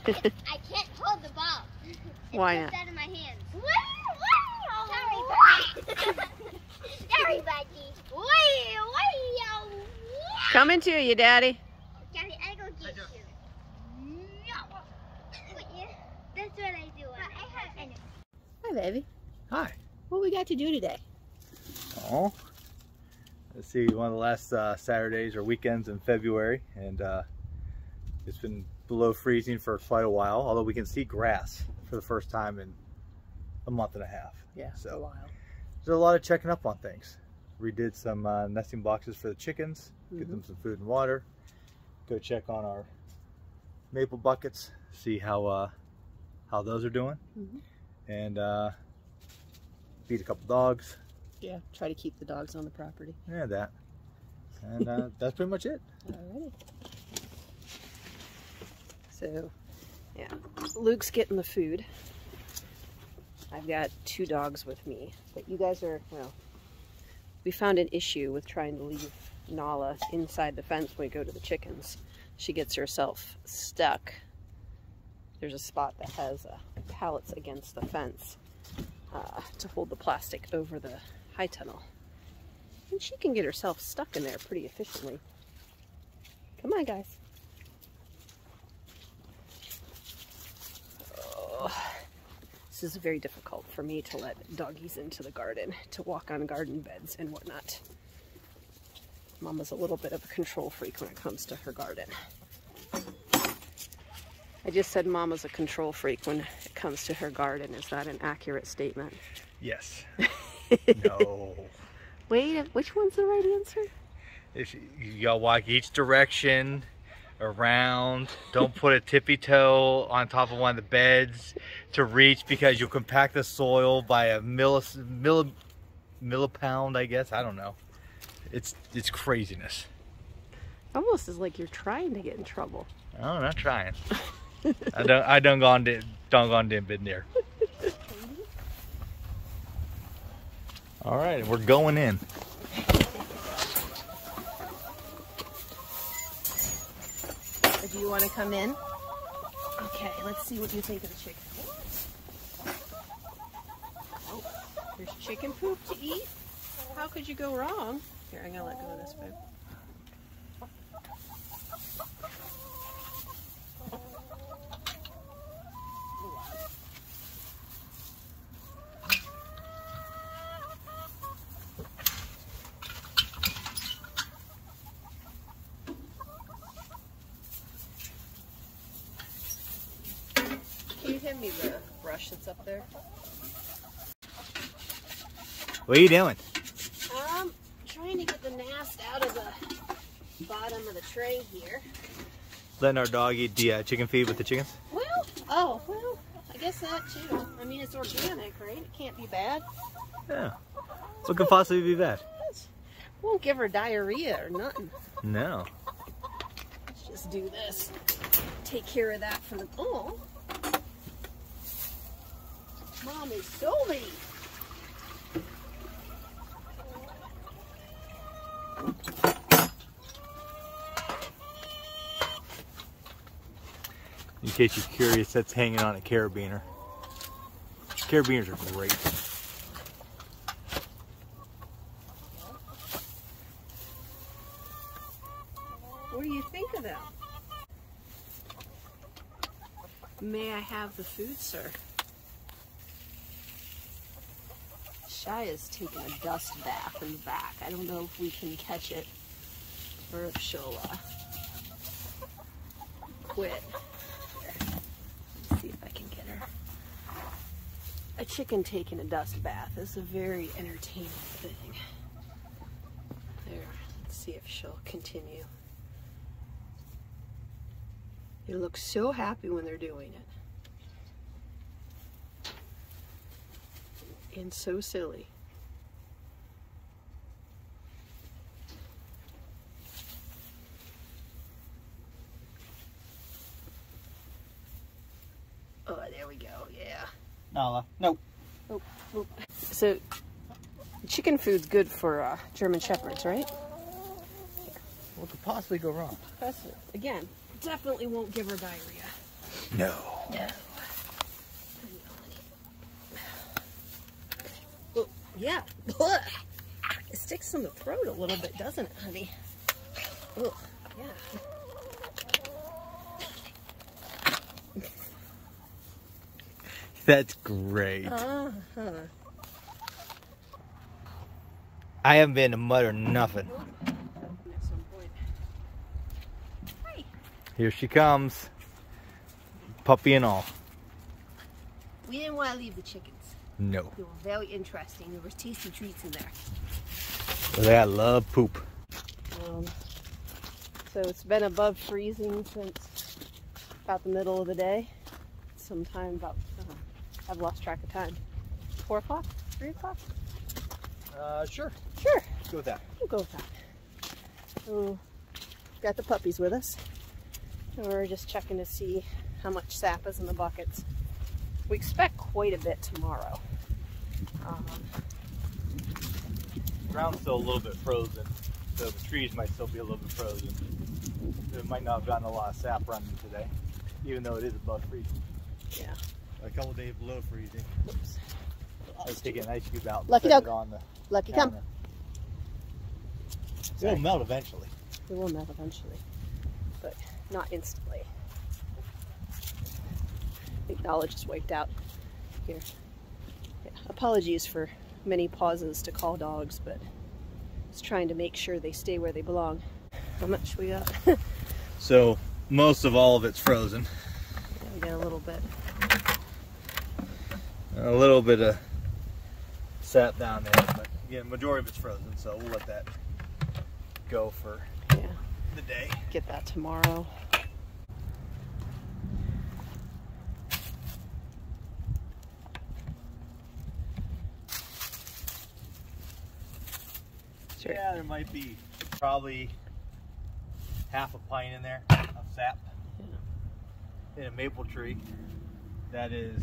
I can't hold the ball. Why not? It's out of my hands. Sorry, buddy. Sorry, buddy. Coming to you, Daddy. Daddy, I go get you. No. That's what I do. Hi, baby. Hi. What we got to do today? Oh, let's see, one of the last Saturdays or weekends in February, and it's been below freezing for quite a while, although we can see grass for the first time in a month and a half. Yeah, so a while. There's a lot of checking up on things. Redid some nesting boxes for the chickens, get them some food and water, go check on our maple buckets, see how those are doing, and feed a couple dogs. Yeah, try to keep the dogs on the property. Yeah, that. And that's pretty much it. Alrighty. So, yeah, Luke's getting the food. I've got 2 dogs with me, but you guys are, well, we found an issue with trying to leave Nala inside the fence when we go to the chickens. She gets herself stuck. There's a spot that has pallets against the fence to hold the plastic over the high tunnel. And she can get herself stuck in there pretty efficiently. Come on, guys. Oh, this is very difficult for me to let doggies into the garden, to walk on garden beds and whatnot. Mama's a little bit of a control freak when it comes to her garden. I just said Mama's a control freak when it comes to her garden. Is that an accurate statement? Yes. No. Wait, which one's the right answer? If you gotta walk each direction around, don't put a tippy toe on top of one of the beds to reach, because you'll compact the soil by a millipound, I guess. I don't know. It's craziness. Almost as like you're trying to get in trouble. No, I'm not trying. I don't go on them bit near. All right, we're going in. Do you want to come in? Okay, let's see what you think of the chicken. Oh, there's chicken poop to eat? How could you go wrong? Here, I'm gonna let go of this babe. Can you hand me the brush that's up there? What are you doing? Trying to get the nast out of the bottom of the tray here. Letting our dog eat the chicken feed with the chickens? Well, I guess that too. I mean, it's organic, right? It can't be bad. Yeah. What could possibly be bad? Won't give her diarrhea or nothing. No. Let's just do this. Take care of that for the... Oh! Mom is so mean. In case you're curious, that's hanging on a carabiner. Carabiners are great. What do you think of them? May I have the food, sir? Shaya's taking a dust bath in the back. I don't know if we can catch it or if she'll quit. Here. Let's see if I can get her. A chicken taking a dust bath is a very entertaining thing. There, let's see if she'll continue. They look so happy when they're doing it. And so silly. Oh, there we go, yeah. Nala, nope. Oh, oh. So, chicken food's good for German Shepherds, right? What could possibly go wrong? Again, definitely won't give her diarrhea. No. No. Well, yeah. It sticks in the throat a little bit, doesn't it, honey? Oh, yeah. That's great. Uh-huh. I haven't been to mud or nothing. At some point. Hi. Here she comes. Puppy and all. We didn't want to leave the chickens. No. They were very interesting. There were tasty treats in there. They love poop. So it's been above freezing since about the middle of the day. Sometime about, I've lost track of time. 4 o'clock? 3 o'clock? Sure. Sure. Let's go with that. We'll go with that. So, got the puppies with us. And we're just checking to see how much sap is in the buckets. We expect quite a bit tomorrow. The ground's still a little bit frozen, so the trees might still be a little bit frozen. It might not have gotten a lot of sap running today, even though it is above freezing. Yeah. A couple days below freezing. Oops. Let's take an ice cube out and Lucky set dog. it on the Lucky counter. come. It'll melt eventually. It will melt eventually, but not instantly. I think knowledge is wiped out here. Yeah. Apologies for many pauses to call dogs, but just trying to make sure they stay where they belong. How much we got? So most of all of it's frozen. Yeah, we got a little bit. A little bit of sap down there, but again, majority of it's frozen, so we'll let that go for Yeah, the day. get that tomorrow. Sure. Yeah, there might be probably half a pint in there of sap in a maple tree that is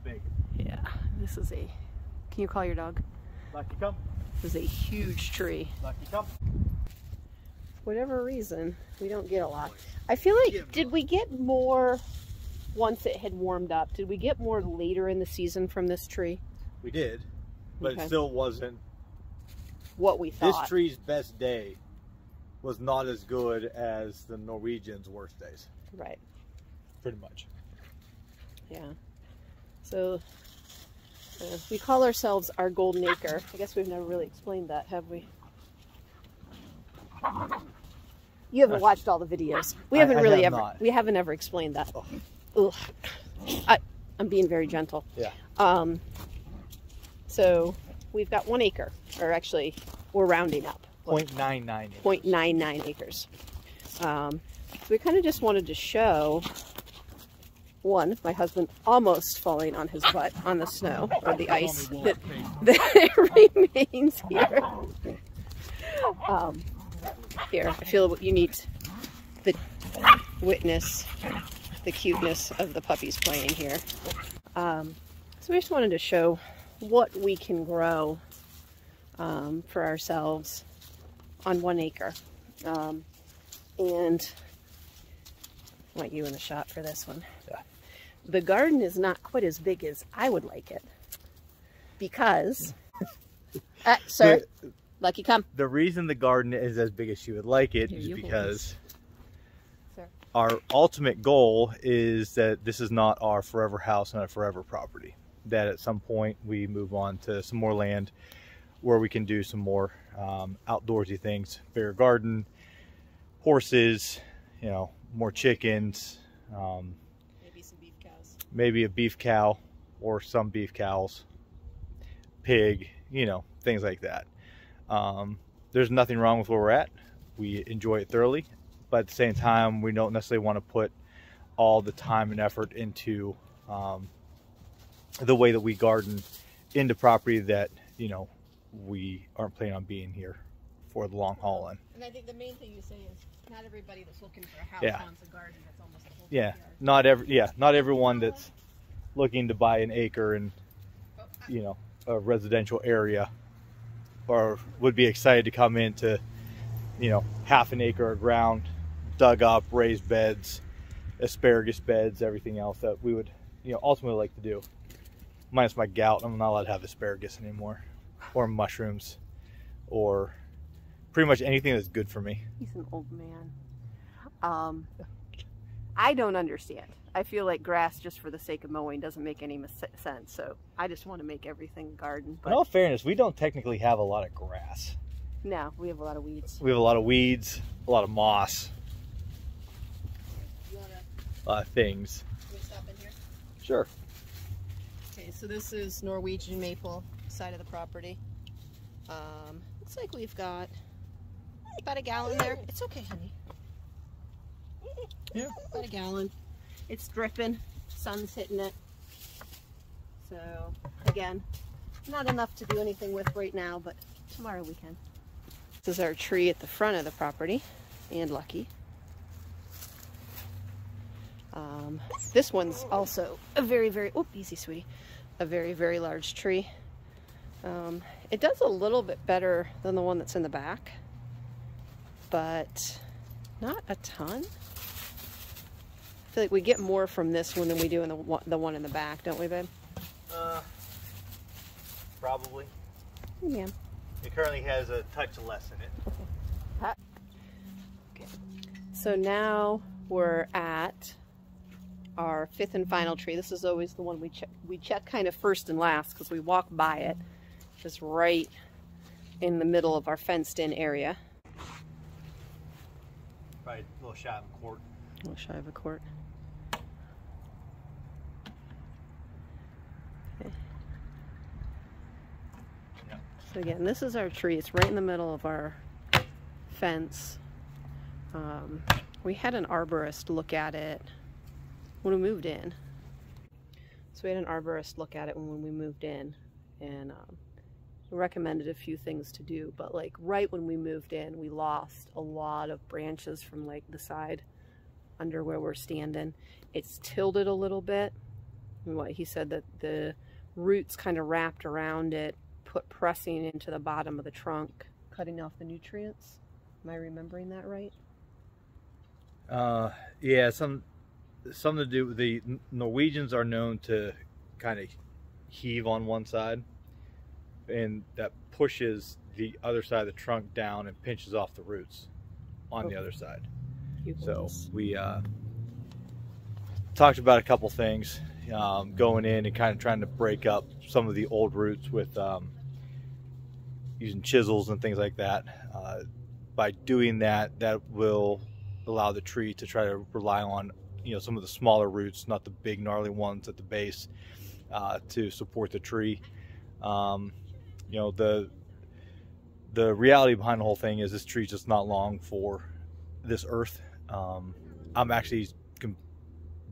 big. Yeah, this is a, can you call your dog? Lucky come. This is a huge tree. Lucky come. Whatever reason, we don't get a lot. I feel like, did we get more once it had warmed up? Did we get more later in the season from this tree? We did, but Okay. it still wasn't. What we thought. This tree's best day was not as good as the Norwegians' worst days. Right. Pretty much. Yeah. So we call ourselves our golden acre. I guess we've never really explained that, have we? You haven't watched all the videos. We haven't really have ever. not. We haven't ever explained that. Oh. Ugh. I'm being very gentle. Yeah. So we've got 1 acre, or actually, we're rounding up. 0.99. 0.99 acres. So we kind of just wanted to show. One, my husband almost falling on his butt on the snow or the ice that remains here. Here, I feel you need the witness the cuteness of the puppies playing here. So we just wanted to show what we can grow for ourselves on 1 acre. And I want you in the shot for this one. Yeah. The garden is not quite as big as I would like it because, sir, Lucky come. The reason the garden is as big as she would like it Here, is you because Sir. our ultimate goal is that this is not our forever house and a forever property. That at some point we move on to some more land where we can do some more outdoorsy things, bigger garden, horses, you know, more chickens, Maybe some beef cows. maybe a beef cow or some beef cows, pig, you know, things like that. There's nothing wrong with where we're at. We enjoy it thoroughly, but at the same time, we don't necessarily want to put all the time and effort into the way that we garden into property that, you know, we aren't planning on being here for the long haul in. And I think the main thing you say is not everybody that's looking for a house wants a garden that's almost a whole backyard. Not everyone that's looking to buy an acre in, you know, a residential area or would be excited to come into, you know, half an acre of ground, dug up, raised beds, asparagus beds, everything else that we would, you know, ultimately like to do. Minus my gout, I'm not allowed to have asparagus anymore, or mushrooms, or pretty much anything that's good for me. He's an old man. I don't understand. I feel like grass just for the sake of mowing doesn't make any sense. So I just want to make everything garden. But in all fairness, we don't technically have a lot of grass. No, we have a lot of weeds. We have a lot of weeds, a lot of moss, a lot of things. Can we stop in here? Sure. Okay, so this is Norwegian maple side of the property. Looks like we've got about a gallon there. It's okay, honey. Yeah. About a gallon. It's dripping. Sun's hitting it. So, again, not enough to do anything with right now, but tomorrow we can. This is our tree at the front of the property, and Lucky. This one's also a very, very, oh, easy, sweetie. A very, very large tree. It does a little bit better than the one that's in the back, but not a ton. I feel like we get more from this one than we do in the one in the back, don't we, babe? Probably. Yeah. It currently has a touch less in it. Okay. So now we're at our fifth and final tree. This is always the one we check kind of first and last because we walk by it. Just right in the middle of our fenced-in area. Probably a little shy of a quart. A little shy of a quart. Okay. Yep. So again, this is our tree. It's right in the middle of our fence. We had an arborist look at it when we moved in. So we had an arborist look at it when we moved in, and recommended a few things to do, but like right when we moved in, we lost a lot of branches from like the side under where we're standing. It's tilted a little bit. What he said, that the roots kind of wrapped around it, pressing into the bottom of the trunk, cutting off the nutrients. Am I remembering that right? Yeah, something to do with the Norwegians are known to kind of heave on one side, and that pushes the other side of the trunk down and pinches off the roots on the other side. So we talked about a couple things, going in and kind of trying to break up some of the old roots with using chisels and things like that. By doing that, that will allow the tree to try to rely on, you know, some of the smaller roots, not the big gnarly ones at the base, to support the tree. You know, the reality behind the whole thing is this tree's just not long for this earth. I'm actually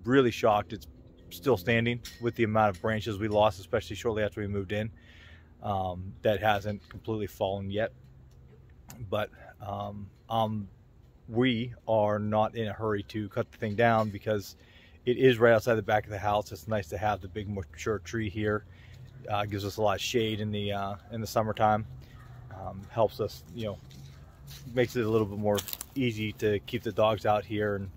really shocked it's still standing with the amount of branches we lost, especially shortly after we moved in. That hasn't completely fallen yet, but we are not in a hurry to cut the thing down because it is right outside the back of the house. It's nice to have the big mature tree here. Gives us a lot of shade in the summertime. Helps us, you know, makes it a little bit more easy to keep the dogs out here and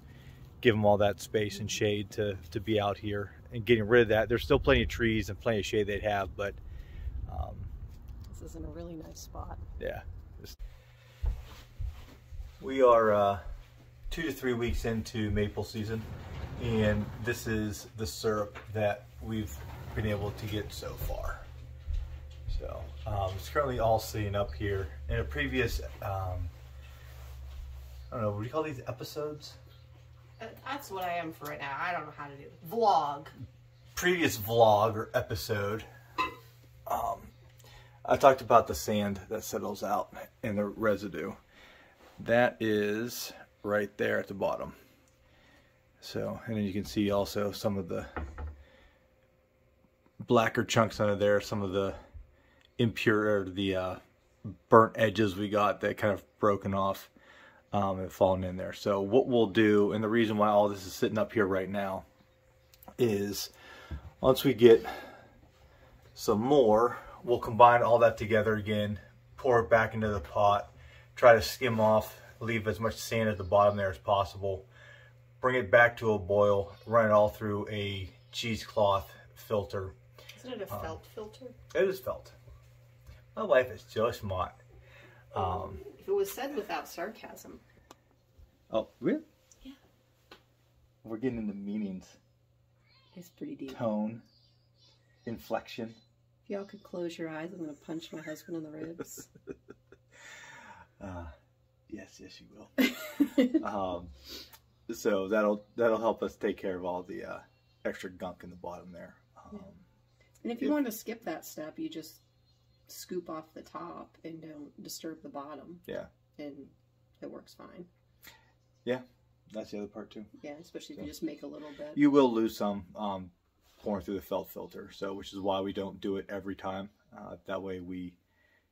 give them all that space and shade to be out here. And getting rid of that, there's still plenty of trees and plenty of shade they'd have, but this is in a really nice spot. Yeah. We are 2 to 3 weeks into maple season, and this is the syrup that we've been able to get so far. So it's currently all sitting up here. In a previous, I don't know, what do you call these episodes? That's what I am for right now. I don't know how to do it. Vlog. Previous vlog or episode, I talked about the sand that settles out and the residue. That is right there at the bottom. So, and then you can see also some of the blacker chunks under there, some of the impure, or the burnt edges we got that kind of broken off and fallen in there. So what we'll do, and the reason why all this is sitting up here right now, is once we get some more, we'll combine all that together again, pour it back into the pot, try to skim off, leave as much sand at the bottom there as possible, bring it back to a boil, run it all through a cheesecloth filter. Isn't it a felt filter? It is felt. My wife is so smart. If it was said without sarcasm. Oh, really? Yeah. We're getting into meanings. It's pretty deep. Tone. Inflection. If y'all could close your eyes, I'm going to punch my husband in the ribs. Yes, you will. So that'll help us take care of all the extra gunk in the bottom there. And if you want to skip that step, you just scoop off the top and don't disturb the bottom. Yeah. And it works fine. Yeah, that's the other part too. Yeah, especially if you just make a little bit. You will lose some pouring through the felt filter, so which is why we don't do it every time. That way we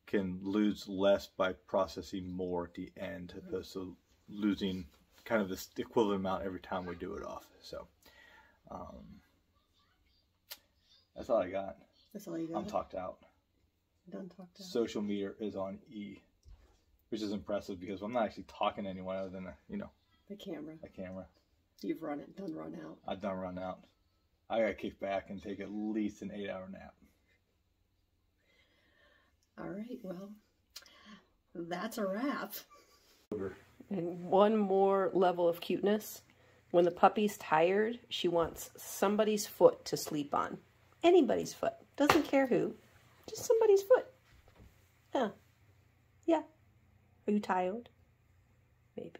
can lose less by processing more at the end, opposed to losing kind of this equivalent amount every time we do it off. So that's all I got. That's all you got? I'm talked out. Done talked out. Social media is on E, which is impressive because I'm not actually talking to anyone other than, the camera. the camera. You've run out. I've done run out. I gotta kick back and take at least an 8-hour nap. All right, well, that's a wrap. Sugar. And one more level of cuteness. When the puppy's tired, she wants somebody's foot to sleep on. Anybody's foot. Doesn't care who. Just somebody's foot. Yeah. Are you tired? Maybe.